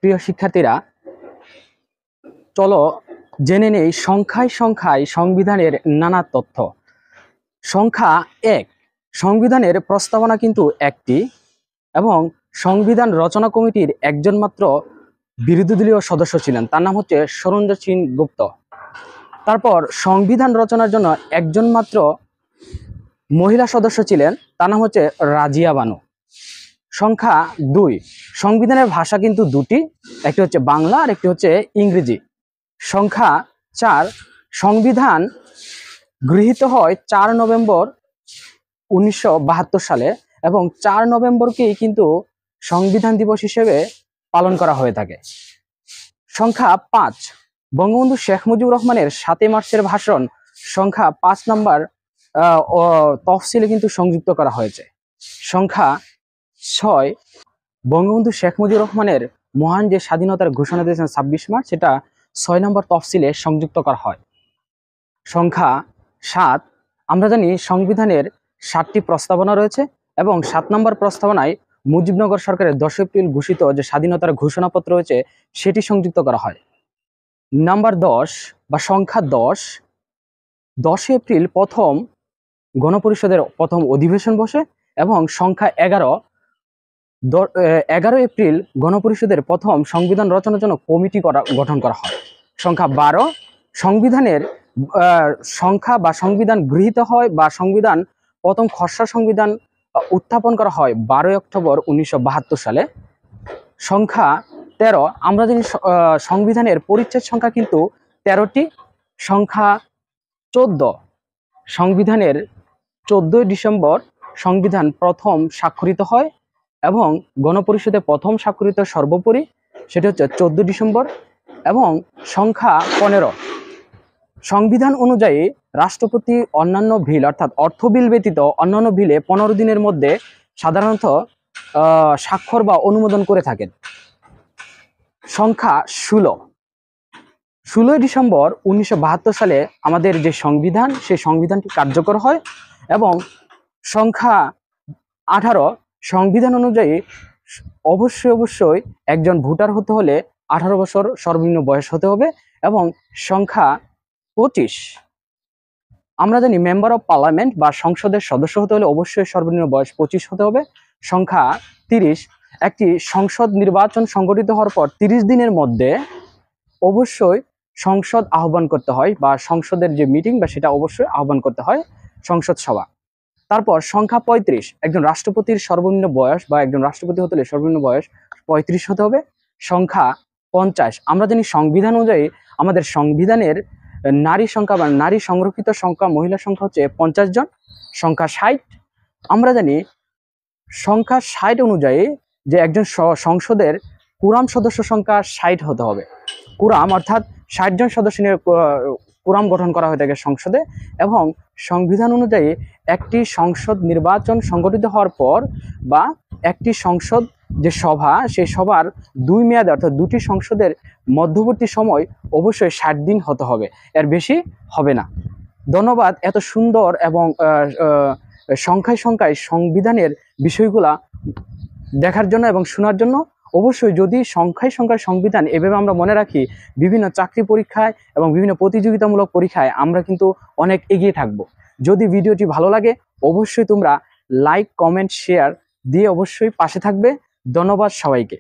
প্রিয় শিক্ষার্থীরা, চলো জেনে নেই সংখ্যায় সংখ্যায় সংবিধানের নানা তথ্য। সংখ্যা 1, সংবিধানের প্রস্তাবনা কিন্তু একটি এবং সংবিধান রচনা কমিটির একজন মাত্র বিরোধী দলীয় সদস্য ছিলেন, তার নাম হচ্ছে সৌরেন্দ্র সিং গুপ্ত। তারপর সংবিধান রচনার জন্য একজন মাত্র মহিলা সদস্য ছিলেন, তার নাম হচ্ছে রাজিয়া বানু। সংখ্যা 2, সংবিধানের ভাষা কিন্তু দুটি, একটি হচ্ছে বাংলা আর একটি হচ্ছে ইংরেজি। সংখ্যা 4, সংবিধান গৃহীত হয় 4 নভেম্বর 1972 সালে এবং 4 নভেম্বরকেই কিন্তু সংবিধান দিবস হিসেবে পালন করা হয়ে থাকে। সংখ্যা 5, বঙ্গবন্ধু শেখ মুজিবুর রহমানের 7 মার্চের ভাষণ সংখ্যা 5 নম্বর তফসিলে কিন্তু সংযুক্ত করা হয়েছে। সংখ্যা 6, বঙ্গবন্ধু শেখ মুজিবুর রহমানের মহান যে স্বাধীনতার ঘোষণা দিয়েছেন 26 মার্চ, সেটা 6 নম্বর তফসিলে সংযুক্ত করা হয়। সংখ্যা 7, আমরা জানি সংবিধানের 7টি প্রস্তাবনা রয়েছে এবং 7 নম্বর প্রস্তাবনায় মুজিবনগর সরকারের 10 এপ্রিল ঘোষিত যে স্বাধীনতার ঘোষণাপত্র রয়েছে সেটি সংযুক্ত করা হয়। নাম্বার 10 বা সংখ্যা 10 এপ্রিল প্রথম গণপরিষদের প্রথম অধিবেশন বসে এবং সংখ্যা 11 এপ্রিল গণপরিষদের প্রথম সংবিধান রচনার জন্য কমিটি গঠন করা হয়। সংখ্যা 12, সংবিধানের সংখ্যা বা সংবিধান গৃহীত হয় বা সংবিধান প্রথম খসড়া সংবিধান উত্থাপন করা হয় 12 অক্টোবর 1972 সালে। সংখ্যা 13, আমরা জানি সংবিধানের পরিচ্ছেদ সংখ্যা কিন্তু 13টি। সংখ্যা 14, সংবিধানের 14 ডিসেম্বর সংবিধান প্রথম স্বাক্ষরিত হয় এবং গণপরিষদে প্রথম স্বাক্ষরিত সর্বোপরি সেটি হচ্ছে 14 ডিসেম্বর। এবং সংখ্যা 15, সংবিধান অনুযায়ী রাষ্ট্রপতি অন্যান্য বিল অর্থাৎ অর্থ বিল ব্যতীত অন্যান্য বিলে 15 দিনের মধ্যে সাধারণত স্বাক্ষর বা অনুমোদন করে থাকেন। সংখ্যা 16 ডিসেম্বর 1972 সালে আমাদের যে সংবিধান, সেই সংবিধানটি কার্যকর হয়। এবং সংখ্যা 18, সংবিধান অনুযায়ী অবশ্যই একজন ভোটার হতে হলে 18 বছর সর্বনিম্ন বয়স হতে হবে। এবং সংখ্যা 25, আমরা জানি মেম্বার অফ পার্লামেন্ট বা সংসদের সদস্য হতে হলে অবশ্যই সর্বনিম্ন বয়স 25 হতে হবে। সংখ্যা 30, একটি সংসদ নির্বাচন সংগঠিত হওয়ার পর 30 দিনের মধ্যে অবশ্যই সংসদ আহ্বান করতে হয় বা সংসদের যে মিটিং বা সেটা অবশ্যই আহ্বান করতে হয়, সংসদ সভা। তারপর সংখ্যা 35, একজন রাষ্ট্রপতির সর্বনিম্ন বয়স বা একজন রাষ্ট্রপতি হতে হলে সর্বনিম্ন বয়স 35 হতে হবে। সংখ্যা 50, আমরা জানি সংবিধান অনুযায়ী আমাদের সংবিধানের নারী সংখ্যা বা নারী সংরক্ষিত সংখ্যা মহিলা সংখ্যা হচ্ছে 50 জন। সংখ্যা 60, আমরা জানি সংখ্যা 60 অনুযায়ী যে একজন সংসদের কুরাম সদস্য সংখ্যা 60 হতে হবে। কুরাম অর্থাৎ 60 জন সদস্য নিয়ে কুরাম গঠন করা হয়ে থাকে সংসদে। এবং সংবিধান অনুযায়ী একটি সংসদ নির্বাচন সংগঠিত হওয়ার পর বা একটি সংসদ যে সভা, সেই সভার 2 মেয়াদে অর্থাৎ 2টি সংসদের মধ্যবর্তী সময় অবশ্যই 60 দিন হতে হবে, এর বেশি হবে না। ধন্যবাদ এত সুন্দর এবং সংখ্যায় সংখ্যায় সংবিধানের বিষয়গুলা দেখার জন্য এবং শোনার জন্য। অবশ্যই যদি সংখ্যায় সংখ্যায় সংবিধান এভাবে আমরা মনে রাখি, বিভিন্ন চাকরি পরীক্ষায় এবং বিভিন্ন প্রতিযোগিতামূলক পরীক্ষায় আমরা কিন্তু অনেক এগিয়ে থাকব। যদি ভিডিওটি ভালো লাগে অবশ্যই তোমরা লাইক, কমেন্ট, শেয়ার দিয়ে অবশ্যই পাশে থাকবে। ধন্যবাদ সবাইকে।